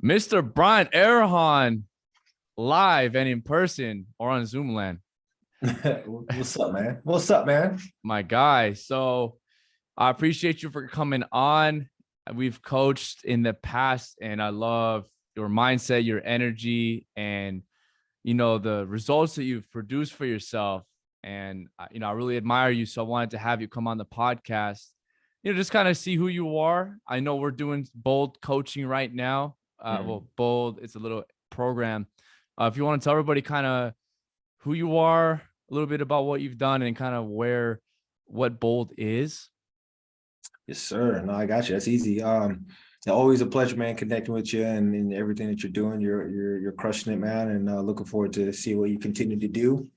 Mr. Brian Erahon, live and in person or on Zoom land. What's up, man? What's up, man? My guy. So I appreciate you for coming on. We've coached in the past, and I love your mindset, your energy, and the results that you've produced for yourself. And I really admire you. So I wanted to have you come on the podcast. Just kind of see who you are. I know we're doing bold coaching right now. Well, bold, it's a little program. If you want to tell everybody kind of who you are, a little bit about what you've done, and kind of what bold is. Yes, sir. No, I got you. That's easy. Always a pleasure, man, connecting with you and everything that you're doing. You're crushing it, man, and looking forward to see what you continue to do.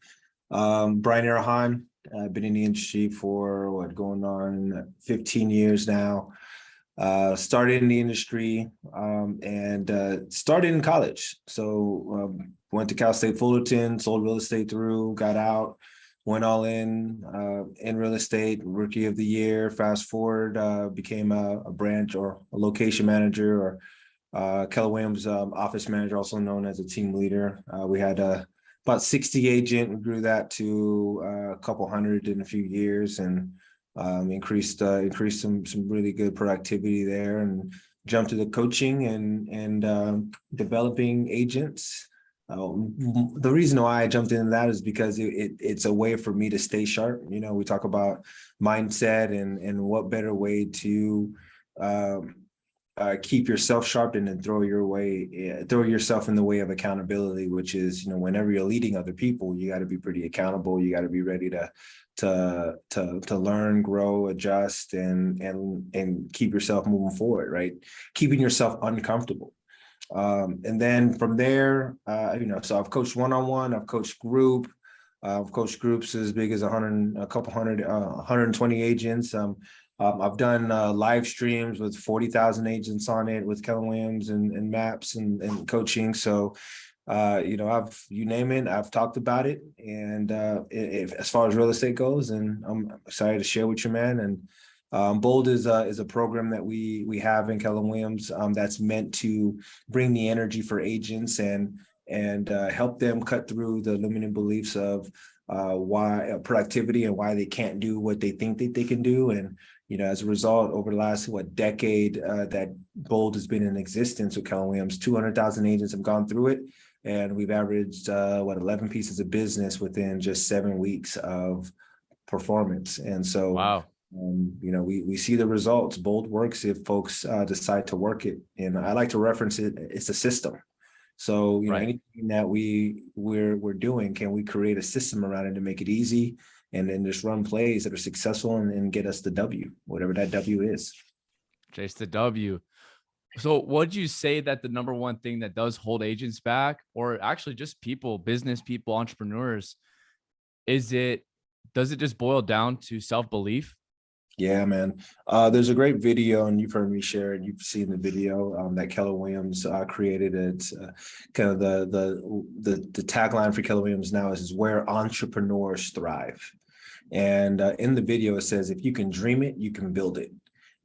Brian Erahon, I've been in the industry for going on 15 years now. Started in the industry and started in college. So went to Cal State Fullerton, sold real estate through, got out, went all in real estate, rookie of the year. Fast forward, became a branch or a location manager or Keller Williams office manager, also known as a team leader. We had about 60 agent. We grew that to a couple hundred in a few years and increased some really good productivity there, and jumped to the coaching and developing agents. The reason why I jumped into that is because it's a way for me to stay sharp. We talk about mindset and what better way to keep yourself sharp and then throw yourself in the way of accountability, which is, whenever you're leading other people, you got to be pretty accountable. You got to be ready to learn, grow, adjust, and keep yourself moving forward, right? Keeping yourself uncomfortable. And then from there, so I've coached one-on-one, I've coached group, I've coached groups as big as 120 agents. I've done live streams with 40,000 agents on it with Keller Williams and maps and coaching. So, you name it, I've talked about it. And as far as real estate goes, and I'm excited to share with you, man. And Bold is a program that we have in Keller Williams that's meant to bring the energy for agents and help them cut through the limiting beliefs of why productivity and why they can't do what they think that they can do. And as a result, over the last decade that Bold has been in existence with Keller Williams, 200,000 agents have gone through it, and we've averaged 11 pieces of business within just 7 weeks of performance. And so, wow. We see the results. Bold works if folks decide to work it, and I like to reference it. It's a system. So Right. Anything that we're doing, can we create a system around it to make it easy, and then just run plays that are successful and get us the W, whatever that W is. Chase the W. So would you say that the number one thing that does hold agents back, or actually just people, business people, entrepreneurs, does it just boil down to self-belief? Yeah, man. There's a great video, and you've heard me share it. You've seen the video that Keller Williams created. It's kind of the tagline for Keller Williams now is where entrepreneurs thrive. And in the video, it says, if you can dream it, you can build it.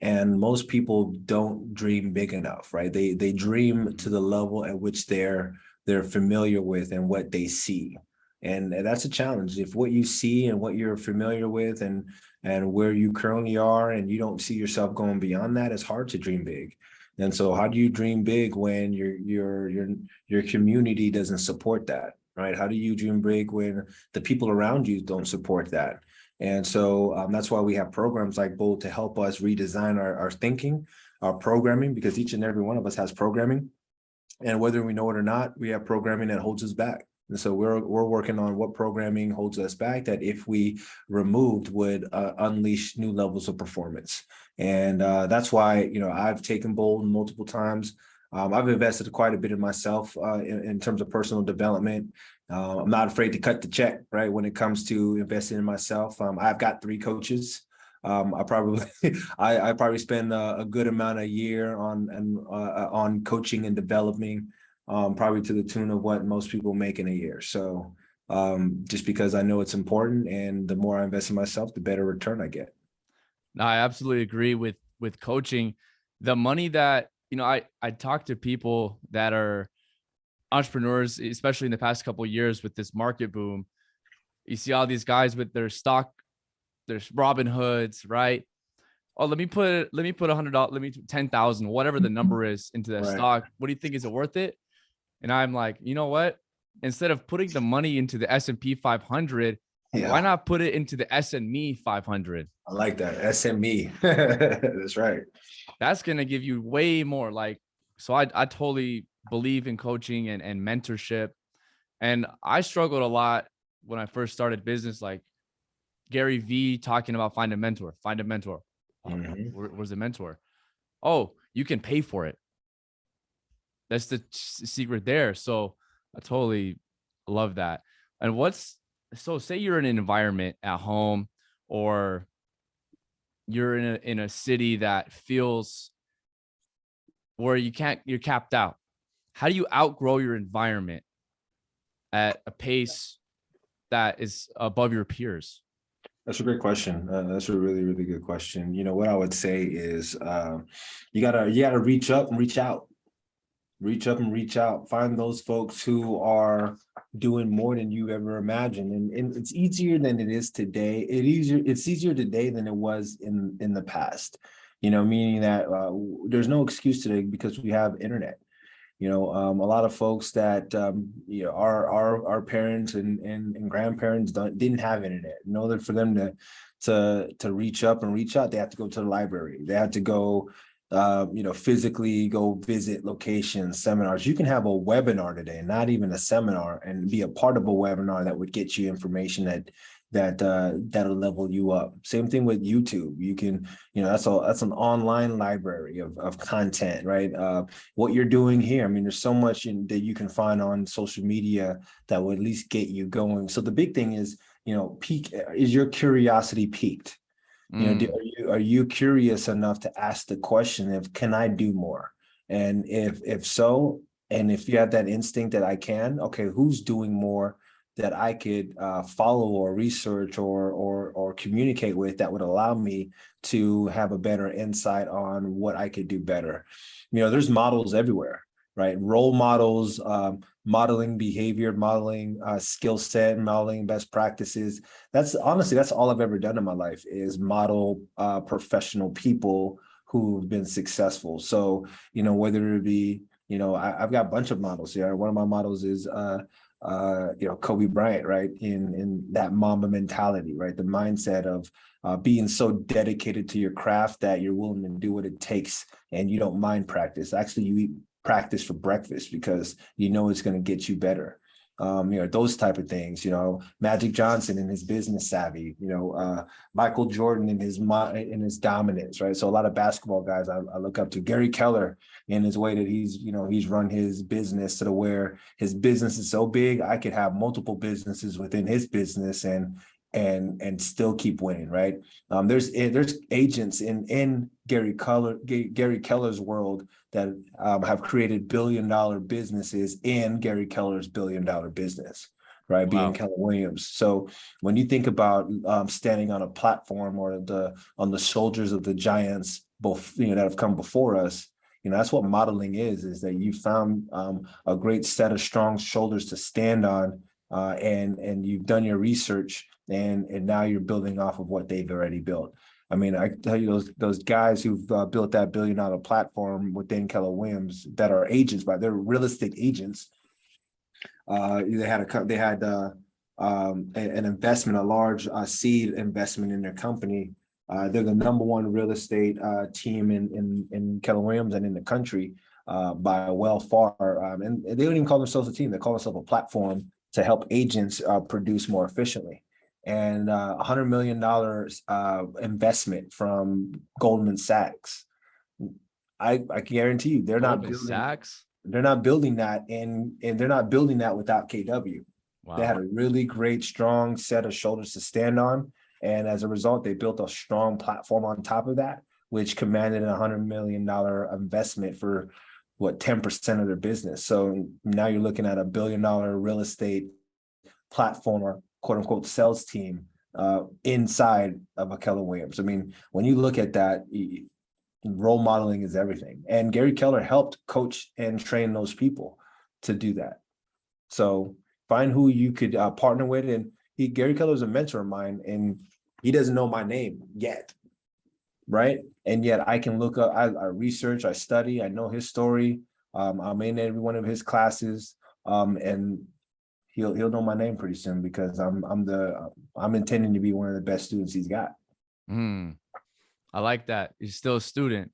And most people don't dream big enough, right? They dream to the level at which they're familiar with and what they see. And that's a challenge. If what you see and what you're familiar with and where you currently are, and you don't see yourself going beyond that, it's hard to dream big. And so how do you dream big when your community doesn't support that, right? How do you dream big when the people around you don't support that? And so that's why we have programs like Bold to help us redesign our thinking, our programming, because each and every one of us has programming. And whether we know it or not, we have programming that holds us back. And so we're working on what programming holds us back that if we removed would unleash new levels of performance. And that's why, I've taken Bold multiple times. I've invested quite a bit in myself in terms of personal development. I'm not afraid to cut the check, right? When it comes to investing in myself, I've got 3 coaches. I probably spend a good amount a year on coaching and developing, probably to the tune of what most people make in a year. So just because I know it's important, and the more I invest in myself, the better return I get. No, I absolutely agree with coaching. The money that I talk to people that are entrepreneurs, especially in the past couple of years with this market boom. You see all these guys with their stock, there's Robin Hoods, right? Oh, let me put $100, let me 10,000, whatever the number is into that Right. stock. What do you think? Is it worth it? And I'm like, you know what? Instead of putting the money into the S&P 500, why Yeah. not put it into the SME 500? I like that. SME. That's right. That's going to give you way more. Like, so I totally believe in coaching and mentorship. And I struggled a lot when I first started business, like Gary V talking about find a mentor, find a mentor. Mhm. Where's the mentor? Oh, you can pay for it. That's the secret there. So I totally love that. And so say you're in an environment at home, or you're in a city that feels where you're capped out. How do you outgrow your environment at a pace that is above your peers? That's a great question. That's a really, really good question. What I would say is you gotta reach up and reach out. Reach up and reach out. Find those folks who are doing more than you ever imagined. And it's easier than it is today. It's easier today than it was in the past. Meaning that there's no excuse today because we have internet. A lot of folks that our parents and grandparents didn't have internet. In order for them to reach up and reach out, they have to go to the library. They have to go physically go visit locations, seminars. You can have a webinar today, not even a seminar, and be a part of a webinar that would get you information that'll level you up. Same thing with YouTube. You can, that's an online library of content, right? What you're doing here. I mean, there's so much that you can find on social media that will at least get you going. So the big thing is, is your curiosity peaked? Mm, Are you curious enough to ask the question of, can I do more? And if so, and if you have that instinct that I can, okay, who's doing more that I could follow or research or communicate with that would allow me to have a better insight on what I could do better. There's models everywhere, right? Role models, modeling behavior, modeling skill set, modeling best practices. That's all I've ever done in my life is model professional people who've been successful. So, whether it be, I've got a bunch of models here. One of my models is Kobe Bryant, right? In that Mamba mentality, right? The mindset of being so dedicated to your craft that you're willing to do what it takes and you don't mind practice. Actually, you eat practice for breakfast because it's going to get you better. Those type of things, Magic Johnson and his business savvy, Michael Jordan and his dominance, right? So a lot of basketball guys I look up to. Gary Keller in his way that he's run his business to the where his business is so big, I could have multiple businesses within his business and still keep winning, right? There's agents in Gary Keller's world that have created billion-dollar businesses in Gary Keller's billion-dollar business, right? Being wow. Keller Williams. So when you think about standing on a platform or on the shoulders of the giants, both that have come before us, that's what modeling is that you found a great set of strong shoulders to stand on, and you've done your research, and now you're building off of what they've already built. I mean, I tell you, those guys who've built that billion-dollar platform within Keller Williams that are agents, but they're real estate agents. They had an investment, a large seed investment in their company. They're the number one real estate team in Keller Williams and in the country by a well far. And they don't even call themselves a team; they call themselves a platform to help agents produce more efficiently. And $100 million investment from Goldman Sachs. I guarantee you, Goldman Sachs. they're not building that, and they're not building that without KW. They had Wow. a really great, strong set of shoulders to stand on, and as a result, they built a strong platform on top of that, which commanded a $100 million investment for what 10% of their business. So now you're looking at a $1 billion real estate platform or quote unquote sales team inside of a Keller Williams. I mean, when you look at that, Role modeling is everything. And Gary Keller helped coach and train those people to do that. So find who you could partner with. And Gary Keller is a mentor of mine, and he doesn't know my name yet. Right. And yet I can look up, I research, I study, I know his story. I'm in every one of his classes. And he'll know my name pretty soon, because I'm intending to be one of the best students he's got. I like that. You're still a student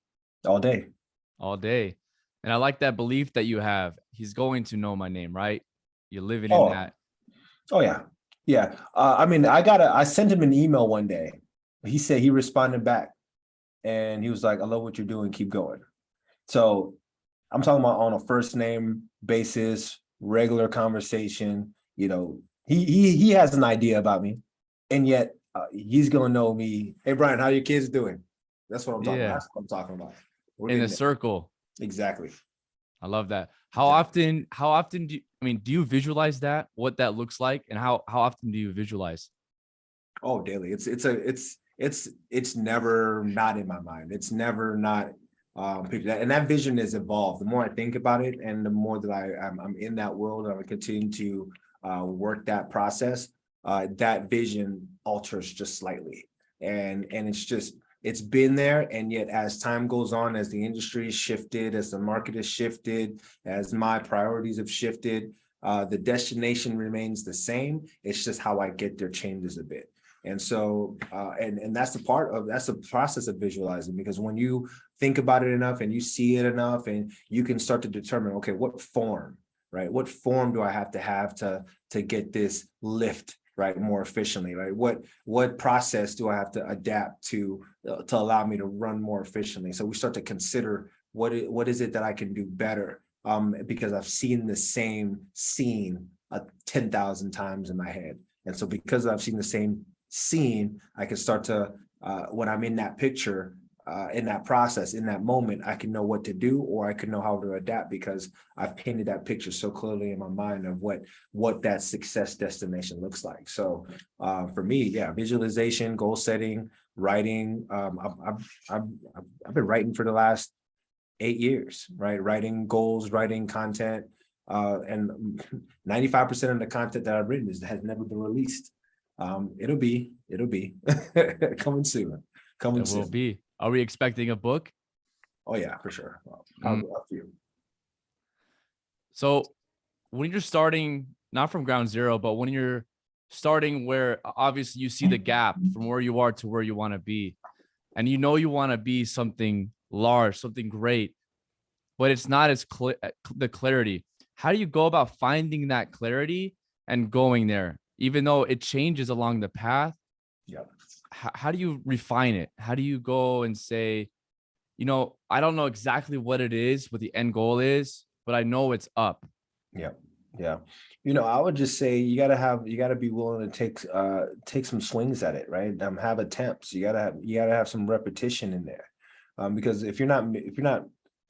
All day. all day. And I like that belief that you have. He's going to know my name, right? You're living in Oh, that. oh yeah. Yeah. I mean, I sent him an email one day. He said, he responded back and he was like, I love what you're doing. Keep going. So I'm talking about on a first name basis, regular conversation. You know, he has an idea about me, and yet he's gonna know me. Hey, Brian, how your kids doing? That's what I'm talking about. Yeah. That's what I'm talking about. We're In a getting there. circle. Exactly. I love that. Exactly. How often do you visualize that, what that looks like? And how often do you visualize? Oh, daily. It's never not in my mind. It's never not and that vision is evolved. The more I think about it, and the more that I'm in that world, and I continue to work that process, that vision alters just slightly. And it's been there. And yet as time goes on, as the industry has shifted, as the market has shifted, as my priorities have shifted, the destination remains the same. It's just how I get there changes a bit. And so, and that's the process of visualizing, because when you think about it enough and you see it enough, and you can start to determine, okay, what form, right? What form do I have to get this lift, right, more efficiently, right? What process do I have to adapt to allow me to run more efficiently? So we start to consider what is it that I can do better, because I've seen the same scene 10,000 times in my head. And so because I've seen the same scene, I can start to, when I'm in that picture, in that process, in that moment, I can know what to do, or I can know how to adapt, because I've painted that picture so clearly in my mind of what that success destination looks like. So for me, yeah, visualization, goal setting, writing. I've been writing for the last 8 years, right? Writing goals, writing content, and 95% of the content that I've written has never been released. It'll be coming soon. It will be. Are we expecting a book? Oh yeah, for sure. I'll few. So when you're starting, not from ground zero, but when you're starting where obviously you see the gap from where you are to where you want to be, and you know you want to be something large, something great, but it's not as the clarity. How do you go about finding that clarity and going there, even though it changes along the path? Yeah. How do you refine it? How do you go and say, you know, I don't know exactly what it is, what the end goal is, but I know it's up. Yeah. Yeah. You know, I would just say you gotta be willing to take some swings at it, right? Have attempts. You gotta have some repetition in there. Because if you're not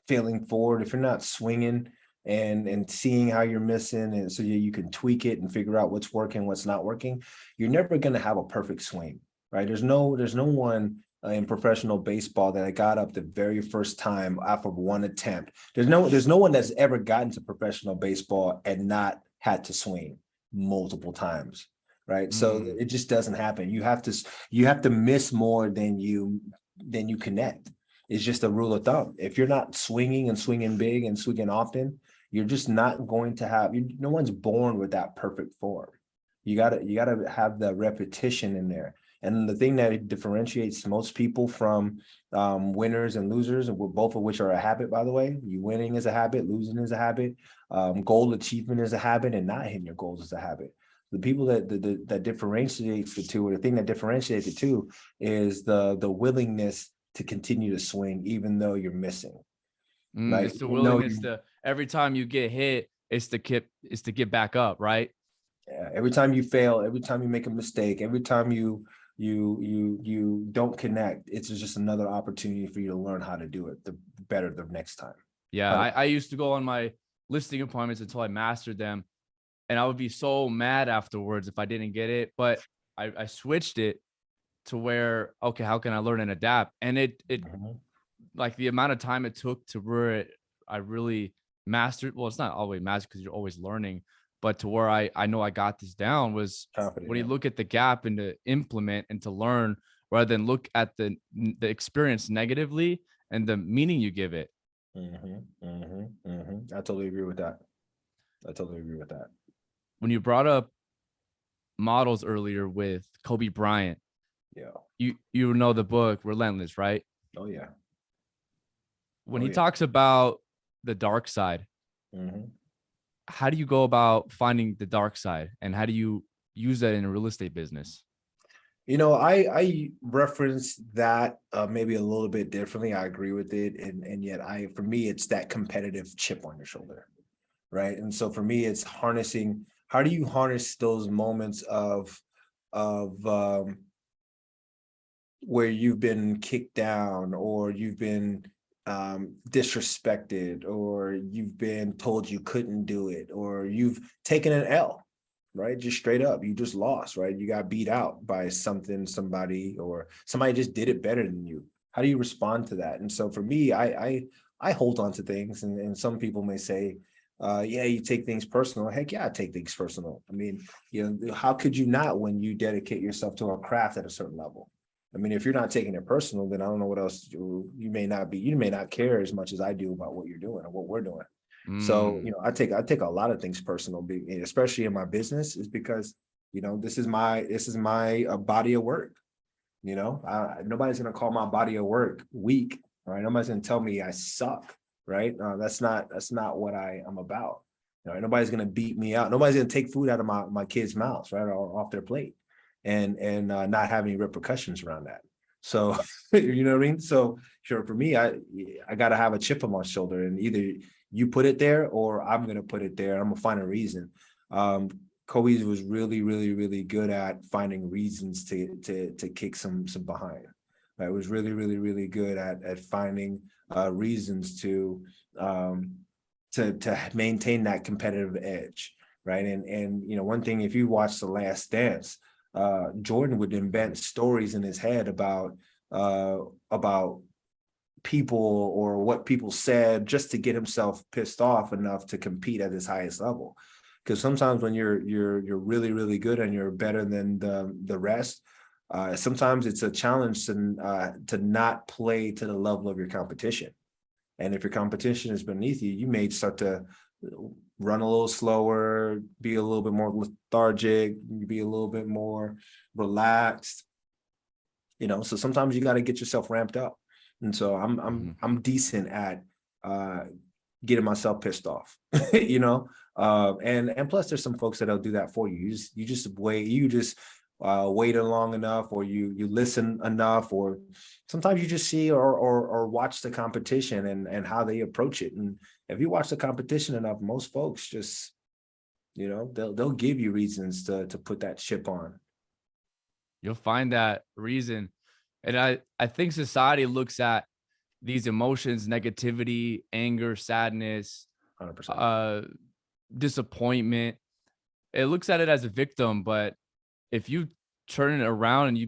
failing forward, if you're not swinging and seeing how you're missing, and so you can tweak it and figure out what's working, what's not working, you're never going to have a perfect swing, right? There's no one in professional baseball that I got up the very first time off of one attempt. There's no one that's ever gotten to professional baseball and not had to swing multiple times, right? So it just doesn't happen. You have to miss more than you connect. It's just a rule of thumb. If you're not swinging and swinging big and swinging often, you're just not going to have. No one's born with that perfect form. You gotta have the repetition in there. And the thing that differentiates most people from winners and losers, and both of which are a habit, by the way. You winning is a habit, losing is a habit, goal achievement is a habit, and not hitting your goals is a habit. The people that differentiates the two, or the thing that differentiates the two, is the willingness to continue to swing even though you're missing. Right? It's the willingness to, every time you get hit, it's to get back up, right? Yeah, every time you fail, every time you make a mistake, every time you don't connect, it's just another opportunity for you to learn how to do it the better the next time. Yeah, I used to go on my listing appointments until I mastered them, and I would be so mad afterwards if I didn't get it. But I switched it to where, okay, how can I learn and adapt? And like the amount of time it took to where I really mastered. Well, it's not always mastered because you're always learning, but to where I know I got this down was Confident. when you look at the gap and to implement and to learn rather than look at experience negatively and the meaning you give it. I totally agree with that. When you brought up models earlier with Kobe Bryant, Yeah. you know the book Relentless, right? Oh yeah. When he talks about the dark side, how do you go about finding the dark side, and how do you use that in a real estate business? You know, I reference that maybe a little bit differently. I agree with it, and yet for me, it's that competitive chip on your shoulder, right? And so for me, it's harnessing. How do you harness those moments of where you've been kicked down, or you've been disrespected, or you've been told you couldn't do it, or you've taken an L, right? Just straight up, you just lost, right? You got beat out by somebody, or somebody just did it better than you. How do you respond to that? And so for me, I hold on to things, and some people may say, yeah, you take things personal. Heck yeah, I take things personal. I mean, how could you not when you dedicate yourself to a craft at a certain level? I mean, if you're not taking it personal, then I don't know what else you may not care as much as I do about what you're doing or what we're doing. So, I take a lot of things personal, especially in my business, is because, this is my body of work. Nobody's going to call my body of work weak. All right. Nobody's going to tell me I suck. Right. That's not what I'm about. Nobody's going to beat me out. Nobody's going to take food out of my kids' mouths, right, or off their plate, and not have any repercussions around that. So, you know what I mean? So sure, for me, I got to have a chip on my shoulder, and either you put it there or I'm going to put it there. I'm going to find a reason. Kobe was really, really, really good at finding reasons to kick some behind. Right? It was really, really, really good at finding reasons to maintain that competitive edge. Right. And one thing, if you watch The Last Dance, Jordan would invent stories in his head about people or what people said just to get himself pissed off enough to compete at his highest level. Because sometimes when you're really, really good and you're better than the rest, sometimes it's a challenge to not play to the level of your competition. And if your competition is beneath you, you may start to run a little slower, be a little bit more lethargic, be a little bit more relaxed. So sometimes you got to get yourself ramped up. And so I'm decent at getting myself pissed off, and plus there's some folks that'll do that for you. You just wait long enough, or you listen enough, or sometimes you just see or watch the competition and how they approach it. And if you watch the competition enough, most folks just, they'll give you reasons to put that chip on. You'll find that reason. And I think society looks at these emotions, negativity, anger, sadness, 100%. Disappointment. It looks at it as a victim, but if you turn it around and you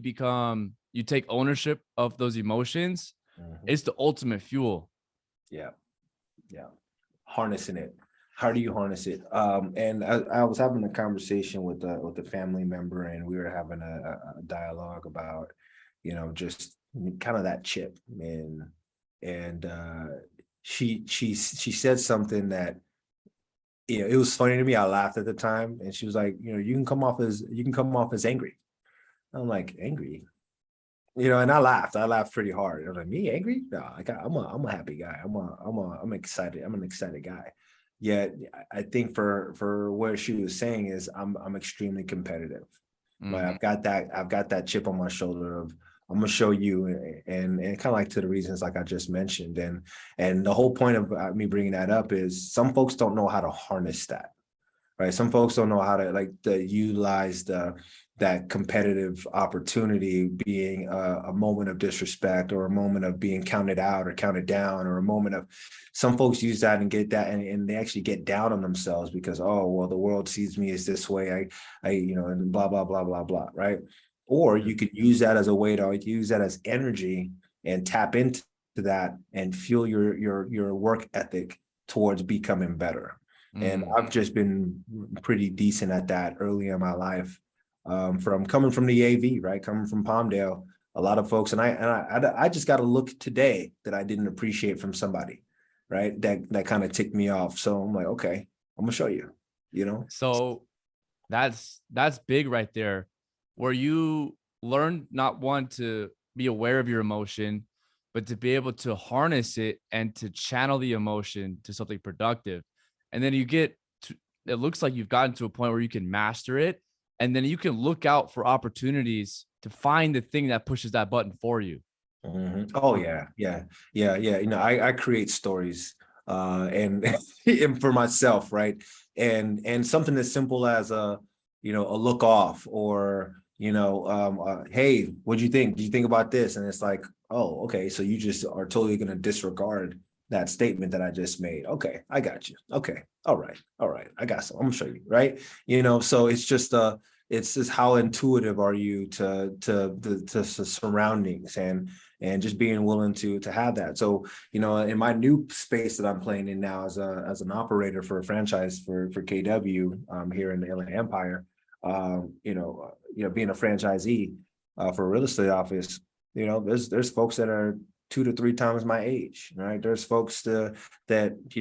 take ownership of those emotions, it's the ultimate fuel. Yeah. Harnessing it. How do you harness it? And I was having a conversation with a family member, and we were having a dialogue about, just kind of that chip. And she said something that, it was funny to me. I laughed at the time, and she was like, you can come off as angry. I'm like, angry, and I laughed pretty hard. I was like, me angry? No, I'm a happy guy. I'm excited. I'm an excited guy. Yet I think for what she was saying is I'm extremely competitive. Like I've got that chip on my shoulder of, I'm gonna show you, and kind of like to the reasons like I just mentioned, and the whole point of me bringing that up is some folks don't know how to harness that, right? Some folks don't know how to utilize that competitive opportunity being a moment of disrespect, or a moment of being counted out or counted down, or a moment of, some folks use that and get that, and they actually get down on themselves because, oh, well, the world sees me as this way. I and blah, blah, blah, blah, blah. Right. Or you could use that as a way to use that as energy and tap into to that and fuel your work ethic towards becoming better. And I've just been pretty decent at that early in my life. From coming from the AV, right? Coming from Palmdale, a lot of folks, and I just got a look today that I didn't appreciate from somebody, right? That kind of ticked me off. So I'm like, okay, I'm gonna show you, So that's big right there, where you learn not one to be aware of your emotion, but to be able to harness it and to channel the emotion to something productive. And then you get to, it looks like you've gotten to a point where you can master it, and then you can look out for opportunities to find the thing that pushes that button for you. Oh yeah. I create stories and and for myself, right? And something as simple as a look off, or hey, what'd you think? Did you think about this? And it's like, oh, okay, so you just are totally going to disregard that statement that I just made. Okay, I got you. Okay, all right, I got some. I'm gonna show you, right? So it's just how intuitive are you to the surroundings, and just being willing to have that. So, in my new space that I'm playing in now as an operator for a franchise for KW here in the Inland Empire, being a franchisee for a real estate office, there's folks that are 2 to 3 times my age, right? There's folks that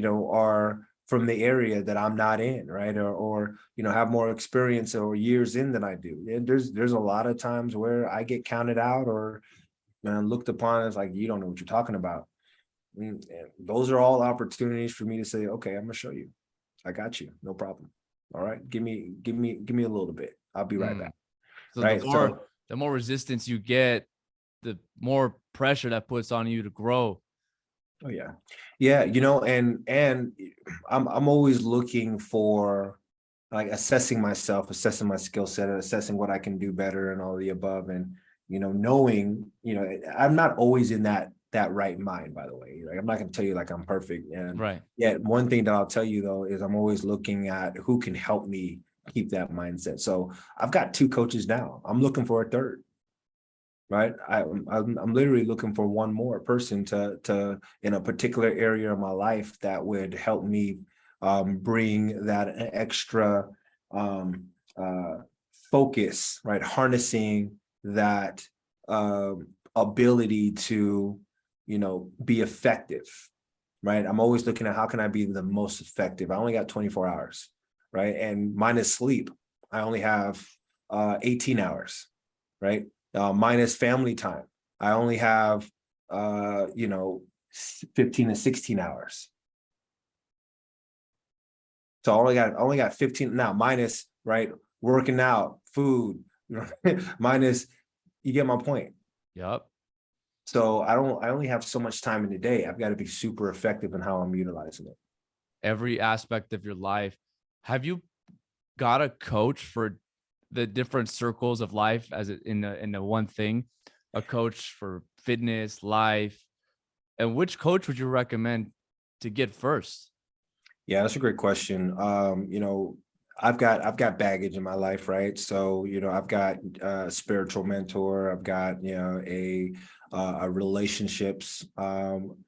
are from the area that I'm not in, right? Or have more experience or years in than I do. And there's a lot of times where I get counted out or looked upon as like, you don't know what you're talking about. And those are all opportunities for me to say, okay, I'm gonna show you. I got you, no problem. All right, give me a little bit. I'll be right back. So Right. the more resistance you get, the more pressure that puts on you to grow. Oh yeah. Yeah, and I'm always looking for like assessing myself, assessing my skill set, assessing what I can do better and all the above. And knowing, I'm not always in that right mind, by the way. Like, I'm not gonna tell you like I'm perfect. And Right. yet one thing that I'll tell you though is I'm always looking at who can help me keep that mindset. So I've got 2 coaches now. I'm looking for a third. Right. I'm literally looking for one more person to in a particular area of my life that would help me bring that extra focus, right? Harnessing that ability to, be effective, right? I'm always looking at how can I be the most effective. I only got 24 hours, right? And minus sleep, I only have 18 hours, right? Minus family time, I only have 15 to 16 hours. So I only got 15 now, minus, right, working out, food, minus, you get my point. Yep. So I only have so much time in the day. I've got to be super effective in how I'm utilizing it. Every aspect of your life. Have you got a coach for the different circles of life as in the one thing? A coach for fitness, life, and which coach would you recommend to get first? Yeah, that's a great question. I've got baggage in my life, right? So, I've got a spiritual mentor, I've got, a relationships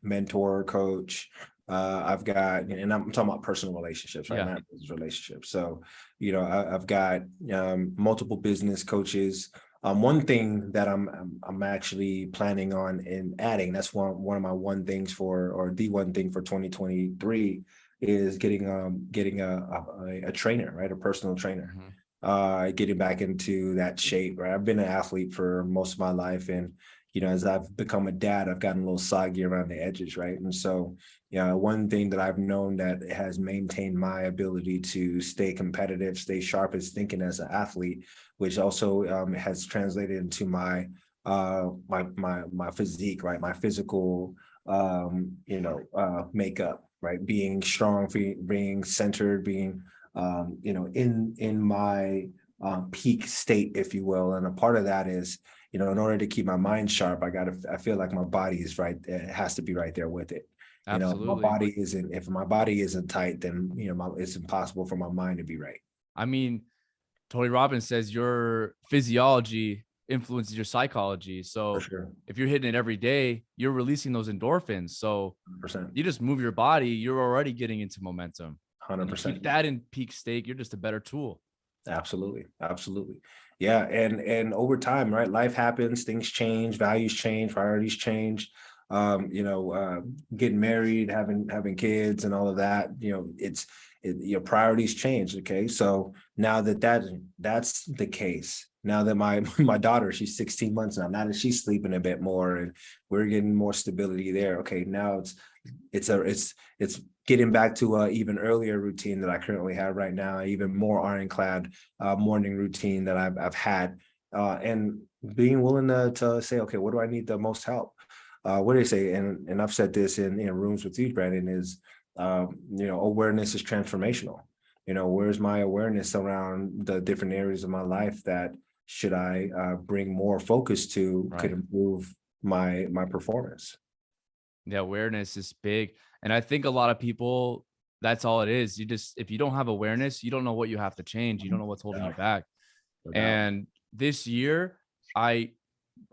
mentor, coach. I've got, and I'm talking about personal relationships, right? Yeah. Not business relationships. So, I've got multiple business coaches. One thing that I'm actually planning on in adding, that's one of my one things or the one thing for 2023 is getting a trainer, right? A personal trainer. Getting back into that shape, right? I've been an athlete for most of my life, and as I've become a dad, I've gotten a little soggy around the edges, right? And so, one thing that I've known that has maintained my ability to stay competitive, stay sharp, is thinking as an athlete, which also has translated into my my physique, right? My physical makeup, right? Being strong, being centered, being in my peak state, if you will. And a part of that is, in order to keep my mind sharp, I feel like my body is right. It has to be right there with it. Absolutely. My body isn't, if my body isn't tight, then, it's impossible for my mind to be right. I mean, Tony Robbins says your physiology influences your psychology. For So sure. if you're hitting it every day, you're releasing those endorphins. So 100%. you just move your body, you're already getting into momentum. And you 100%. keep that in peak state, you're just a better tool. Absolutely. Absolutely. Yeah. And over time, right? Life happens, things change, values change, priorities change. Getting married, having kids and all of that, your priorities change. Okay. So now that's the case. Now that my my daughter, she's 16 months now that she's sleeping a bit more and we're getting more stability there. Okay. Now it's getting back to a even earlier routine that I currently have right now, even more ironclad morning routine that I've had, and being willing to say, okay, what do I need the most help? What do they say? And I've said this in rooms with you, Brandon, is awareness is transformational. Where's my awareness around the different areas of my life that should I bring more focus to could Right. improve my performance. Yeah, awareness is big. And I think a lot of people, that's all it is. If you don't have awareness, you don't know what you have to change. You don't know what's holding Yeah, you back. no doubt. And this year, I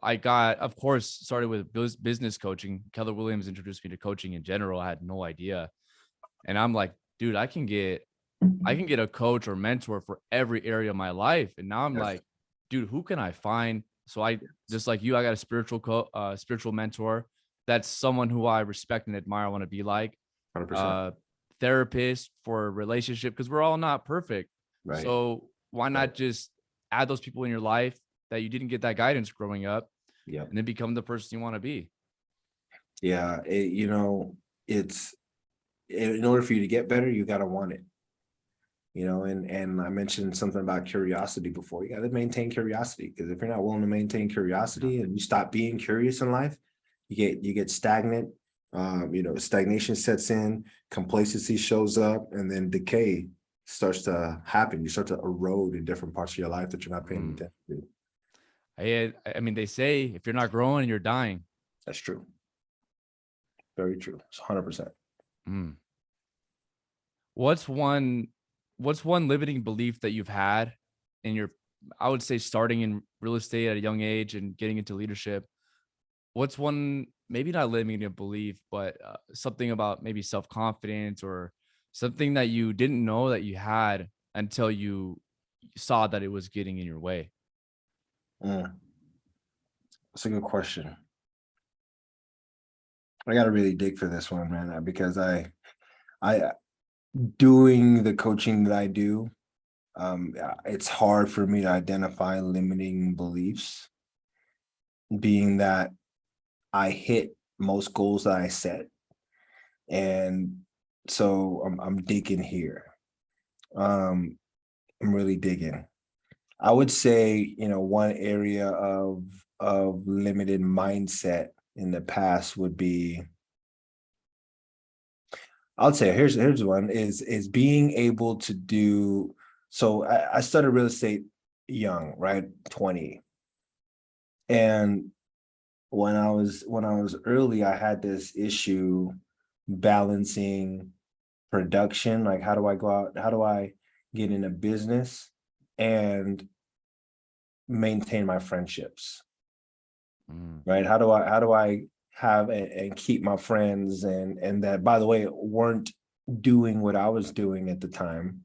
I got, of course, started with business coaching. Keller Williams introduced me to coaching in general. I had no idea. And I'm like, dude, I can get a coach or mentor for every area of my life. And now I'm Yes, like, dude, who can I find? So I, just like you, I got a spiritual mentor. That's someone who I respect and admire. I want to be like. 100%. Uh, Therapist for a relationship, because we're all not perfect. Right. So why Right. not just add those people in your life that you didn't get that guidance growing up, Yep. and then become the person you want to be? Yeah. It's in order for you to get better, you got to want it. And I mentioned something about curiosity before. You got to maintain curiosity, because if you're not willing to maintain Yeah. curiosity and you stop being curious in life, you get stagnant. Stagnation sets in, complacency shows up, and then decay starts to happen. You start to erode in different parts of your life that you're not paying Mm. attention to. I mean, they say if you're not growing, you're dying. That's true. Very true. It's 100%. Mm. What's one what's one limiting belief that you've had in your, I would say, starting in real estate at a young age and getting into leadership? What's one, maybe not limiting belief, but something about maybe self-confidence or something that you didn't know that you had until you saw that it was getting in your way? Mm, that's a good question. I got to really dig for this one, man, because I doing the coaching that I do, it's hard for me to identify limiting beliefs, being that I hit most goals that I set. And so I'm digging here. I'm really digging. I would say, one area of limited mindset in the past would be, I'll say here's one is being able to do. So I started real estate young, right? 20. And when I was early, I had this issue balancing production. Like, how do I go out? How do I get in a business and maintain my friendships? Mm. Right? How do I have and keep my friends, and that, by the way, weren't doing what I was doing at the time.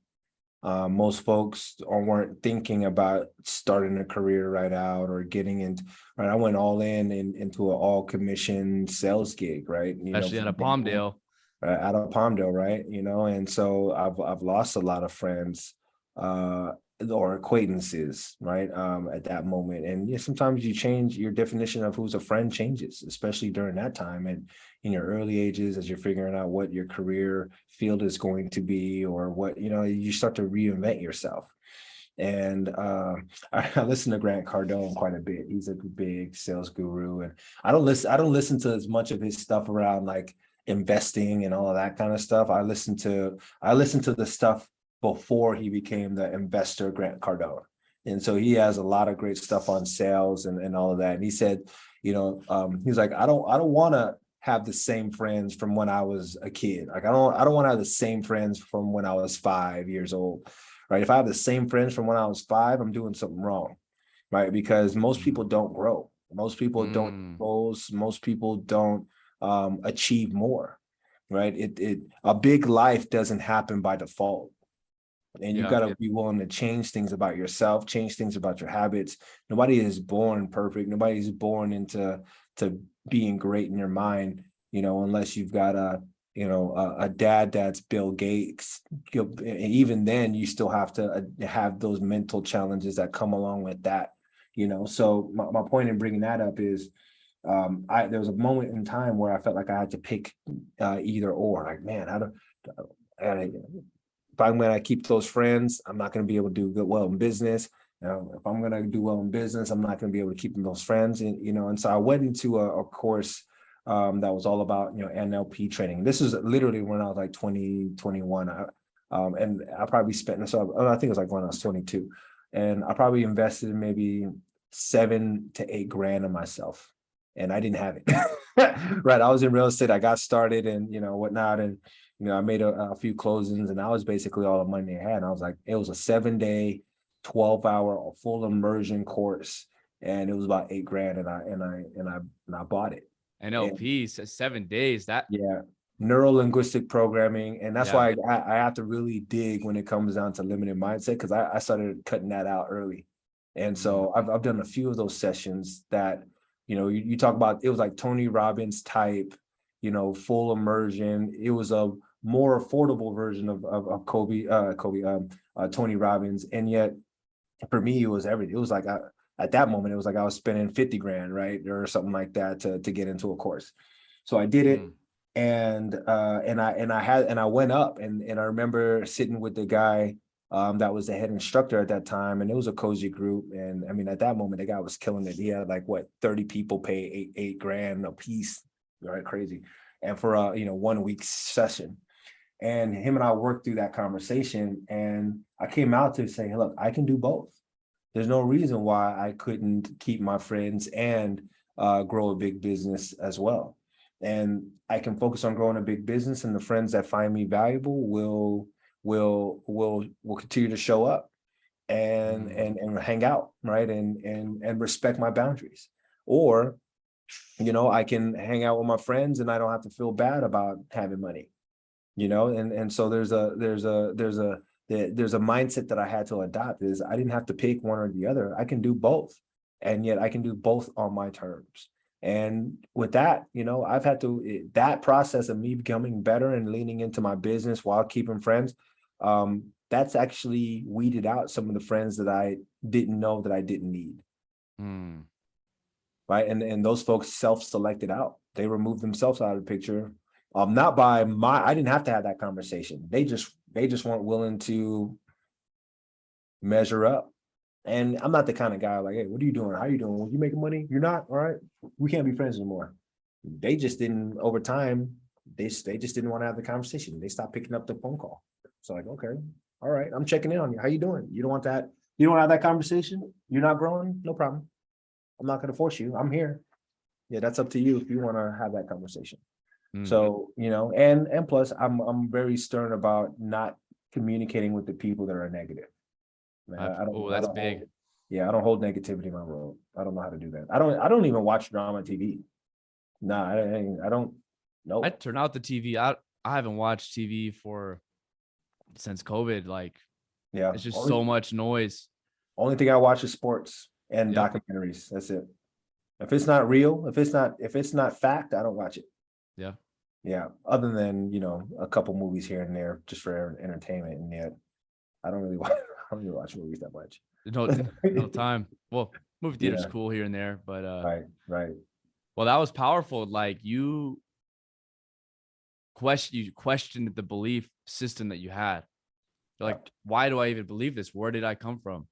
Most folks weren't thinking about starting a career right out or getting into, right. I went all into an all commission sales gig, right? Especially out From of day one, Palmdale. out of Palmdale, right? And so I've lost a lot of friends, uh, or acquaintances, right? At that moment, and yeah, sometimes you change your definition of who's a friend changes, especially during that time and in your early ages as you're figuring out what your career field is going to be, or what you start to reinvent yourself. And I listen to Grant Cardone quite a bit. He's a big sales guru, and I don't listen to as much of his stuff around like investing and all of that kind of stuff. I listen to the stuff before he became the investor Grant Cardone. And so he has a lot of great stuff on sales and all of that. And he said, he's like, I don't want to have the same friends from when I was a kid. Like, I don't want to have the same friends from when I was 5 years old. Right. If I have the same friends from when I was 5, I'm doing something wrong. right? Because most people Mm. don't grow. Most people don't Mm. goals. Most people don't achieve more, right? A big life doesn't happen by default. And you got Yeah. to be willing to change things about yourself, change things about your habits. Nobody is born perfect. Nobody's born into to being great in your mind, unless you've got a dad that's Bill Gates. Even then, you still have to have those mental challenges that come along with that. So my point in bringing that up is, there was a moment in time where I felt like I had to pick either or. Like, man, if I'm going to keep those friends, I'm not going to be able to do well in business. If I'm going to do well in business, I'm not going to be able to keep those friends. And so I went into a course that was all about, NLP training. This is literally when I was like 2021. And I probably spent, so I think it was like when I was 22. And I probably invested in maybe 7 to 8 grand in myself. And I didn't have it. Right. I was in real estate. I got started and, whatnot. And I made a few closings, and that was basically all the money I had. And I was like, it was a 7-day, 12-hour full immersion course, and it was about 8 grand, and I bought it. And NLP says 7 days. That yeah, neuro linguistic programming, and that's yeah. why I have to really dig when it comes down to limited mindset, because I started cutting that out early, and Mm. so I've done a few of those sessions that you talk about. It was like Tony Robbins type, full immersion. It was a more affordable version of Tony Robbins, and yet for me it was everything. It was like at that moment it was like I was spending 50 grand, right, or something like that to get into a course. So I did it, Mm. and I went up, and I remember sitting with the guy that was the head instructor at that time, and it was a cozy group. And I mean, at that moment, the guy was killing it. He had like 30 people pay eight grand a piece, right? Crazy. And for a 1 week session. And him and I worked through that conversation, and I came out to say, hey, look, I can do both. There's no reason why I couldn't keep my friends and grow a big business as well. And I can focus on growing a big business, and the friends that find me valuable will continue to show up and Mm. hang out, right? And respect my boundaries. Or, I can hang out with my friends and I don't have to feel bad about having money, and so there's a mindset that I had to adopt. Is I didn't have to pick one or the other. I can do both, and yet I can do both on my terms. And with that, I've had to that process of me becoming better and leaning into my business while keeping friends. That's actually weeded out some of the friends that I didn't know that I didn't need. Mm. Right, and those folks self-selected out. They removed themselves out of the picture. Not by I didn't have to have that conversation. They just weren't willing to measure up. And I'm not the kind of guy like, hey, what are you doing? How are you doing? You making money? You're not? All right. We can't be friends anymore. They just didn't, over time, they just didn't want to have the conversation. They stopped picking up the phone call. So like, okay, all right, I'm checking in on you. How you doing? You don't want that? You don't want to have that conversation? You're not growing? No problem. I'm not going to force you. I'm here. Yeah, that's up to you if you want to have that conversation. Mm. So, and plus I'm very stern about not communicating with the people that are negative. Man, I don't Oh, I that's don't big. hold, yeah, I don't hold negativity in my world. I don't know how to do that. I don't even watch drama TV. Nah, I don't. I Nope. turn out the TV. I haven't watched TV for since COVID. Like Yeah. it's just Only so much noise. only thing I watch is sports and Yep. documentaries. That's it. If it's not real, if it's not fact, I don't watch it. Yeah. Yeah. Other than, a couple movies here and there just for entertainment. And yet I don't really watch I don't really watch movies that much. No, no time. Well, movie theater's Yeah, cool here and there, but right. well, that was powerful. Like you questioned the belief system that you had. You're like, why do I even believe this? Where did I come from?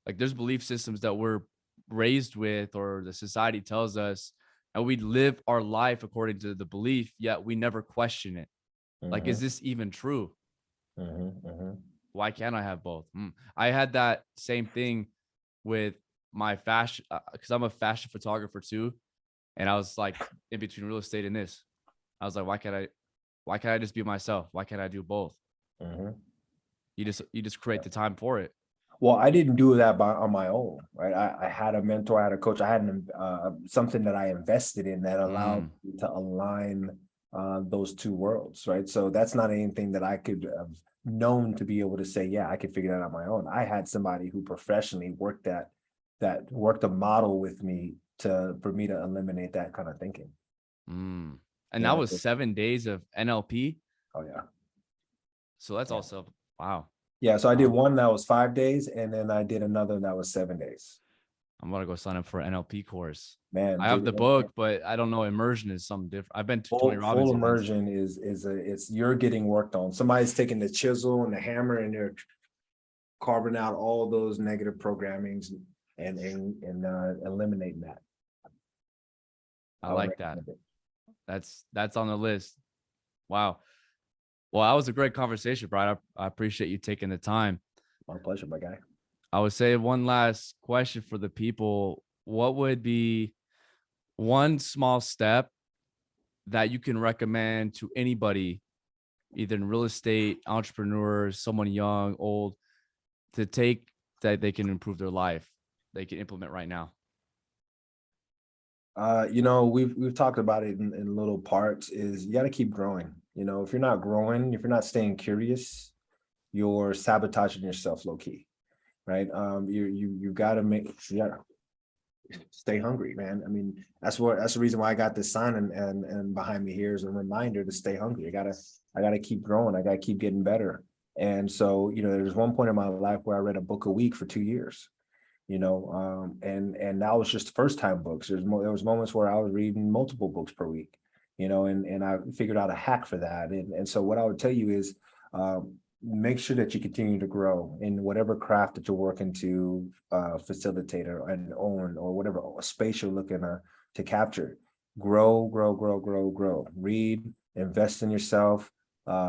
Like there's belief systems that we're raised with or the society tells us, and we live our life according to the belief, yet we never question it. Like, is Mm-hmm, this even true? mm-hmm, mm-hmm. Why can't I have both? I had that same thing with my fashion because I'm a fashion photographer too. And I was like in between real estate and this. I was like, why can't I just be myself? Why can't I do both? Mm-hmm. You just create the time for it. Well, I didn't do that on my own, right? I had a mentor, I had a coach, I had something that I invested in that allowed me to align those two worlds, right? So that's not anything that I could have known to be able to say, yeah, I could figure that out on my own. I had somebody who professionally worked worked a model with me for me to eliminate that kind of thinking. And that Yeah. was 7 days of NLP. Oh yeah. So that's Yeah. also, wow. Yeah. So I did one that was 5 days, and then I did another that was 7 days. I'm gonna go sign up for an NLP course. Man, I have the book, but I don't know. Immersion is something different. I've been to Tony Robbins full events. immersion it's you're getting worked on. Somebody's taking the chisel and the hammer and they're carving out all those negative programmings and eliminating that. I like that. That's on the list. Wow. Well, that was a great conversation, Brian. I appreciate you taking the time. My pleasure, my guy. I would say one last question for the people. What would be one small step that you can recommend to anybody, either in real estate, entrepreneurs, someone young, old, to take that they can improve their life, they can implement right now? We've talked about it in little parts. Is you got to keep growing. If you're not growing, if you're not staying curious, you're sabotaging yourself low key, right? You got to stay hungry, man. I mean, that's the reason why I got this sign and behind me here is a reminder to stay hungry. I gotta keep growing. I gotta keep getting better. And so, there was one point in my life where I read a book a week for 2 years. And that was just first time books. There was moments where I was reading multiple books per week, and I figured out a hack for that. And so what I would tell you is make sure that you continue to grow in whatever craft that you're working to facilitate and own, or whatever space you're looking to capture. Grow, grow, grow, grow, grow. Read, invest in yourself,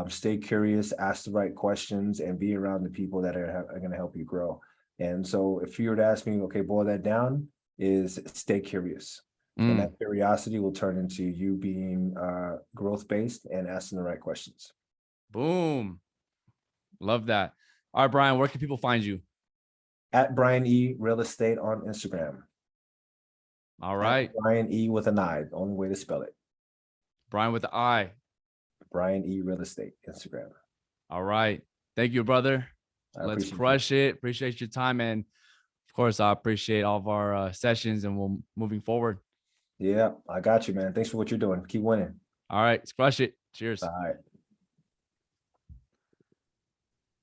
stay curious, ask the right questions, and be around the people that are going to help you grow. And so if you were to ask me, okay, boil that down, is stay curious. And that curiosity will turn into you being growth-based and asking the right questions. Boom. Love that. All right, Brian, where can people find you? At Brian E. Real Estate on Instagram. All right. At Brian E. with an I, the only way to spell it. Brian with the I. Brian E. Real Estate, Instagram. All right. Thank you, brother. Let's crush it. Appreciate your time. And of course, I appreciate all of our sessions, and we'll moving forward. Yeah, I got you, man. Thanks for what you're doing. Keep winning. All right. Let's crush it. Cheers. All right.